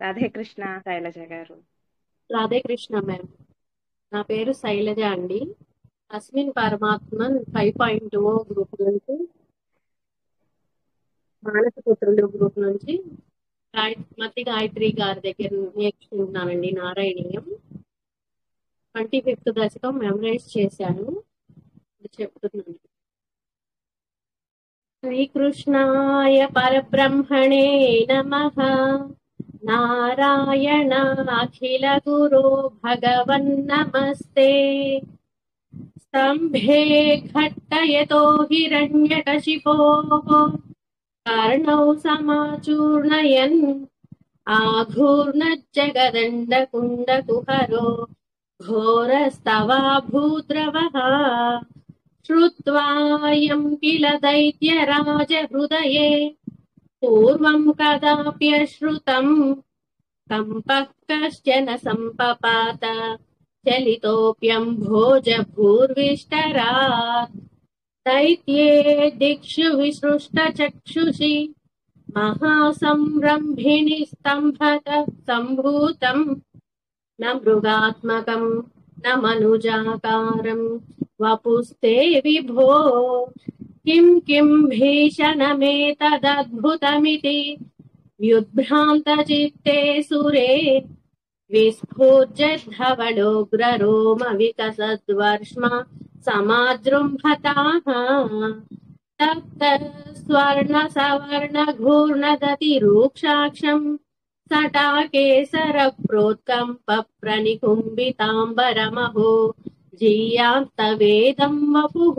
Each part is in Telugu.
రాధే కృష్ణ శైలజ గారు. రాధే కృష్ణ మ్యామ్. నా పేరు శైలజ అండి. అస్మిన్ పరమాత్మన్ 5.0 గ్రూప్ నుంచి, మానస పుత్రులు గ్రూప్ నుంచి మతి గాయత్రి గారి దగ్గర నేర్చుకుంటున్నానండి. నారాయణీయం 25th దశకం మెమరైజ్ చేశాను, ఇది చెప్తున్నాను. శ్రీకృష్ణాయ పరబ్రహ్మణే నమః. నారాయణ అఖిల గురో భగవన్నమస్తే. स्तम्भे घट्टयतो हिरण्यकशिपोः कर्णौ समाचूर्णयन् आघूर्णज्जगदण्डकुण्डकुहरो घोरस्तवाभूद्रवः श्रुत्वायं किल दैत्यराजहृदये पूर्वं कदाप्यश्रुतं कम्पः कश्चन सम्पपात चलितोऽप्यं भोजभूर्विष्टरात् दैत्ये दिक्षु विसृष्टचक्षुषि महासंरम्भिणि स्तम्भत सम्भूतं न मृगात्मकं न मनुजाकारं वपुस्ते विभो किं भीषणमेतदद्भुतमिति व्युद्भ्रान्तचित्ते सुरे विस्फुज्जद्धवलोग्ररोमविकसद्वर्ष्मा समाजृम्भताः तप्तस्वर्णसवर्णघूर्णदतिरूक्षाक्षम् सटाकेसरप्रोत्कम्पप्रनिकुम्बिताम्बरमहो जीयान्तवेदं वपुः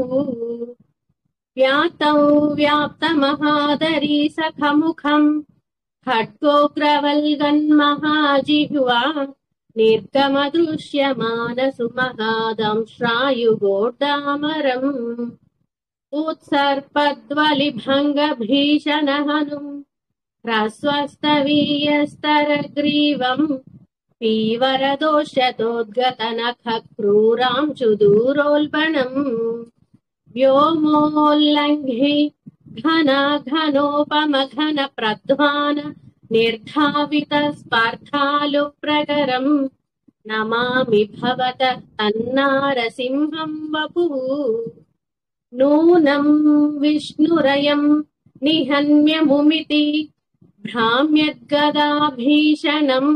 व्यातौ व्याप्तमहादरी सखमुखम् खड्गोग्रवल्गन्महाजिह्वा निर्गमदृश्यमानसुमहादंश्रायुगोड्डामरम् उत्सर्पद्वलिभङ्गभीषणहनुम् ह्रस्वस्तवीयस्तरग्रीवम् पीवरदोष्यतोद्गतनखक्रूरांशुदूरोल्बणम् व्योमोल्लङ्घि घनोपमघन प्रध्वान निर्धावित स्पर्धालुप्रकरम् नमामि भवत तन्नारसिंहं वपुः नूनं विष्णुरयं निहन्म्यमुमिति भ्राम्यद्गदाभीषणम्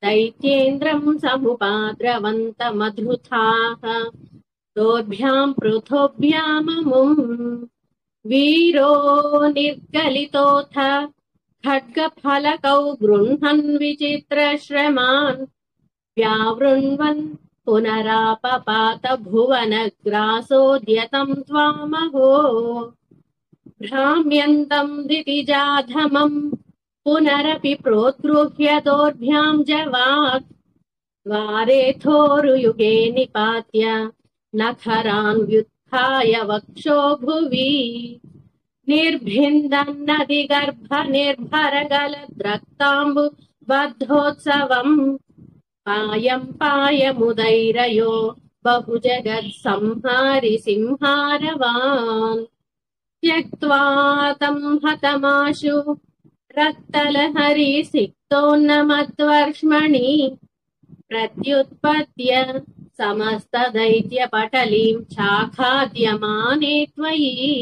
दैत्येन्द्रं समुपाद्रवन्तमधुथाः दोर्भ्यां पृथोभ्याममुम् वीरो निर्गलितोऽथ खड्गफलकौ गृह्णन् विचित्रश्रमान् व्यावृण्वन् पुनरापपात भुवनग्रासोद्यतं त्वामहो भ्राम्यन्तं दितिजाधमं पुनरपि प्रोद्गृह्य दोर्भ्यां जवात् द्वारेथोरुयुगे निपात्य नखरान् व्युत्थाय वक्षो भुवि निर्भिन्दन्नदिगर्भ निर्भरगलद्रक्ताम्बु बद्धोत्सवम् पायं पायमुदैरयो बहुजगत्संहारि सिंहारवान् त्यक्त्वा तं हतमाशु रक्तलहरी सिक्तोन्नमद्वर्ष्मणि प्रत्युत्पत्य समस्तदैत्यपटलीं चाखाद्यमाने त्वयि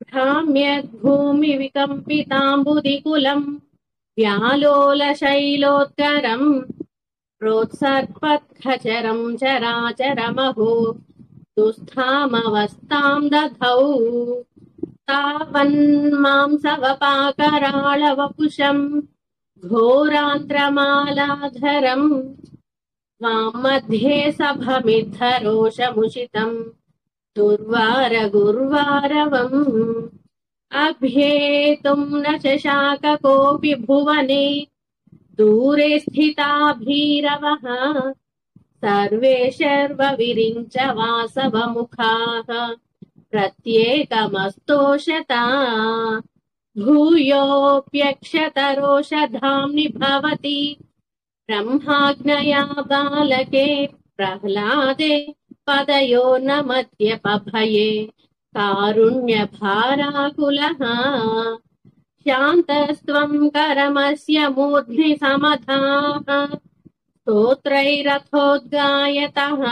भ्राम्यद्भूमिविकम्पिताम्बुदिकुलम् व्यालोलशैलोत्करम् प्रोत्सर्पत्खचरं चराचरमहो दुःस्थामवस्थां दधौ तावन्मांसवपाकराळवपुषम् घोरान्त्रमालाधरम् त्वां मध्ये सभमिद्धरोषमुषितम् दुर्वारगुर्वारवम् अभ्येतुं न चशाक कोऽपि भुवने दूरे स्थिता भीरवः सर्वे शर्वविरिञ्च वासवमुखाः प्रत्येकमस्तोषता भूयोऽप्यक्षतरोषधाम्नि भवति ब्रह्माज्ञया बालके प्रह्लादे पदयो न मध्यपभये कारुण्यभाराकुलः శాంతస్త్వం కరమస్య మూర్ధ్ని సమధాః స్తోత్రైరథోద్గాయతః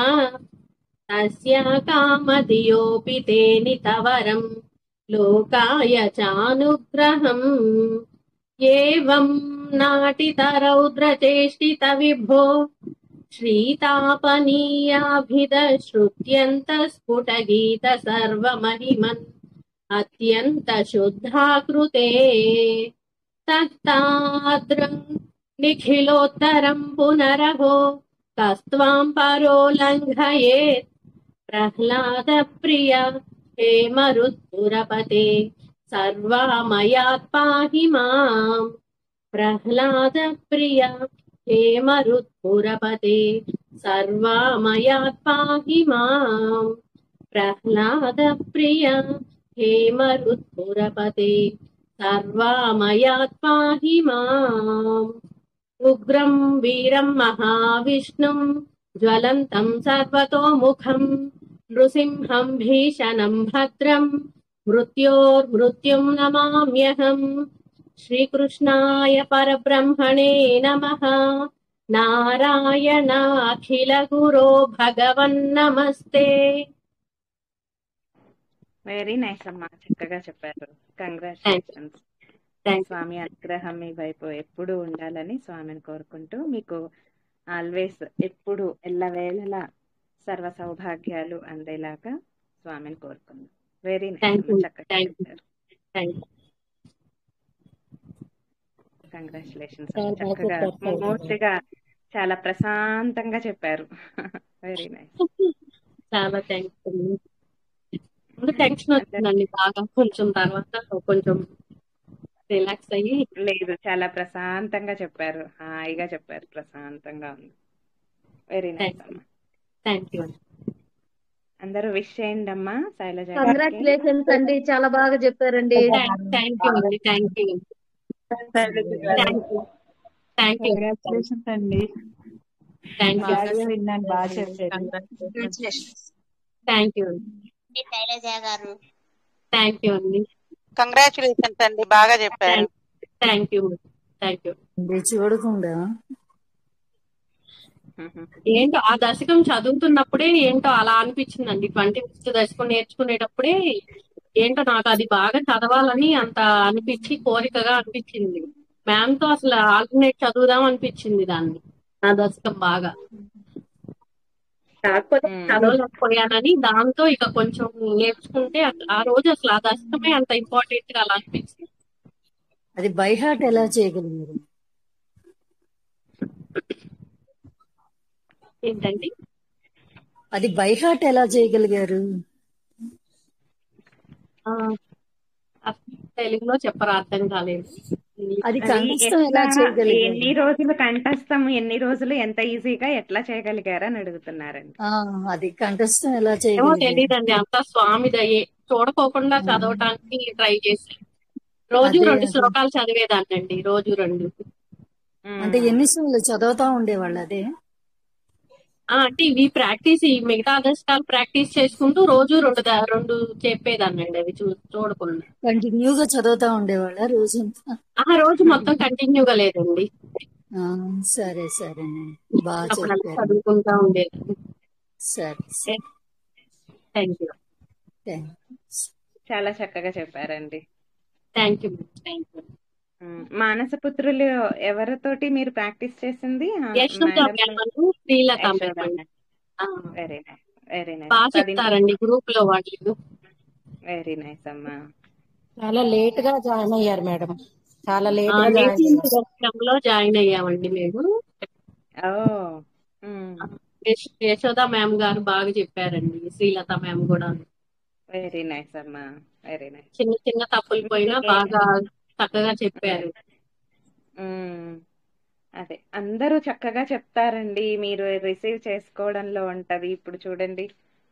తస్య కామధియోऽపి తే నితవరం లోకాయ చానుగ్రహం ఏవం నాటితరౌద్రచేష్టిత విభో శ్రీతాపనీయాభిదశ్రుత్యంత స్ఫుటగీత సర్వమహిమన్ అత్యంత శుద్ధాకృతే తత్తాద్రం నిఖిలోత్తరం పునరహో కస్త్వాం పరో లంఘయేత్ ప్రహ్లాద ప్రియ హే మరుత్పురపతే సర్వామయాత్ పాహి మాం ప్రహ్లాద ప్రియ హే మరుత్పురపతే సర్వామయాత్ పాహి మాం ప్రహ్లాద ప్రియ హే మరుత్పురపతే సర్వామయాత్ పాహి మాం ఉగ్రం వీరం మహావిష్ణుం జ్వలంతం సర్వతోముఖం నృసింహం భీషణం భద్రం మృత్యోర్మృత్యుం నమామ్యహం శ్రీకృష్ణాయ పరబ్రహ్మణే నమః నారాయణాఖిల గురో భగవన్నమస్తే. వెరీ నైస్ అమ్మా, చక్కగా చెప్పారు. కంగ్రాచులేషన్స్. స్వామి అనుగ్రహం మీ వైపు ఎప్పుడు ఉండాలని స్వామిని కోరుకుంటూ మీకు ఆల్వేస్ ఎప్పుడు ఎల్లవేళలా సర్వ సౌభాగ్యాలు అందేలాగా స్వామిని కోరుకుందాం. వెరీ నైస్, చక్కగా చెప్పారు. కంగ్రాచులేషన్స్, చక్కగా స్మూర్తిగా చాలా ప్రశాంతంగా చెప్పారు. Very nice. చాలా థ్యాంక్స్. టెన్షన్ వచ్చిందండి బాగా, కొంచెం తర్వాత కొంచెం రిలాక్స్ అయ్యి. లేదు, చాలా ప్రశాంతంగా చెప్పారు, హాయిగా చెప్పారు, ప్రశాంతంగా ఉంది. వెరీ నైస్ అమ్మా. Thank you. అందరూ విష్ చేయండి అమ్మా శైలజ. కంగ్రాచులేషన్స్ అండి, చాలా బాగా చెప్పారండి. థ్యాంక్ యూ అండి. Thank you. కంగ్రాచులేషన్స్ అండి. Thank you. విన్నాను, బాగా చెప్పారు. థ్యాంక్ యూ శైలజ గారు. థ్యాంక్ యూ అండి. కంగ్రాచులేషన్స్ అండి, బాగా చెప్పారు. Thank you. Thank you. చూడకుండా ఏంటో ఆ దశకం చదువుతున్నప్పుడే ఏంటో అలా అనిపించిందండి. 25th దశకం నేర్చుకునేటప్పుడే ఏంటో నాకు అది బాగా చదవాలని అంత అనిపించి కోరికగా అనిపించింది. మ్యామ్ తో అసలు ఆల్టర్నేట్ చదువుదాం అనిపించింది దాన్ని, నా దశకం బాగా. కాకపోతే చదవలేకపోయానని దాంతో ఇక కొంచెం నేర్చుకుంటే ఆ రోజు అసలు ఆ దశకమే అంత ఇంపార్టెంట్ గా అలా అనిపించింది. అది బై హార్ట్ ఎలా చేయగలిగారు? ఏంటండి? అది బై హార్ట్ ఎలా చేయగలిగారు? తెలుగులో చెప్పరా, అర్థం కాలేదు. అది కంఠస్థం ఎలా చేయగలిగారు? ఎన్ని రోజులు కంఠస్థం, ఎన్ని రోజులు ఎంత ఈజీగా ఎట్లా చేయగలిగారు అని అడుగుతున్నారండి. అది కంఠస్థం ఎలా ఏమో చేయగలిగారు? తెలీదండి, అంతా స్వామి దయే. చూడకోకుండా చదవటానికి ట్రై చేసి రోజు 2 శ్లోకాలు చదివేదాన్నండి, రోజు 2. అంటే ఎన్ని సార్లు చదువుతా ఉండేవాళ్ళు? అదే అంటే ఇవి ప్రాక్టీస్, ఈ మిగతా దశకాలు ప్రాక్టీస్ చేసుకుంటూ రోజు 2 చెప్పేదాన్నండి, అవి చూడకుండా. కంటిన్యూగా చదువుతా ఉండేవాళ్ళ రోజంతా? రోజు మొత్తం కంటిన్యూగా లేదండి. సరే సరే, బాగా చెప్పారు. చదువుకుంటా ఉండేది. సరే, థ్యాంక్ యూ. చాలా చక్కగా చెప్పారండి. Thank you. Thank you. మానసపుత్రులు ఎవరితోటి మీరు ప్రాక్టీస్ చేసింది? Very nice, very nice. బాగా చెప్తారండి గ్రూప్ లో వాళ్ళు. వెరీ నైస్ అమ్మా. చాలా లేట్ గా జాయిన్ అయ్యారు మేడం, చాలా లేట్ లో జాయిన్ అయ్యామండి మేము. యశోద మ్యామ్ గారు బాగా చెప్పారండి, శ్రీలత మ్యామ్ కూడా. వెరీ నైస్ అమ్మా, వెరీ నైస్. చిన్న చిన్న తప్పులు పోయినా బాగా చక్కగా చెప్పారు. అదే, అందరూ చక్కగా చెప్తారండి, మీరు రిసీవ్ చేసుకోవడంలో ఉంటది. ఇప్పుడు చూడండి,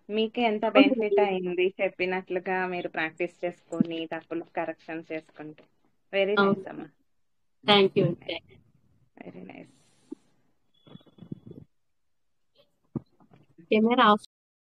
మీకే ఎంత బెనిఫిట్ అయింది చెప్పినట్లుగా మీరు ప్రాక్టీస్ చేసుకొని తప్పులు కరెక్షన్ చేసుకుంటే. వెరీ నైస్ అమ్మా. Thank you. Very nice. Camera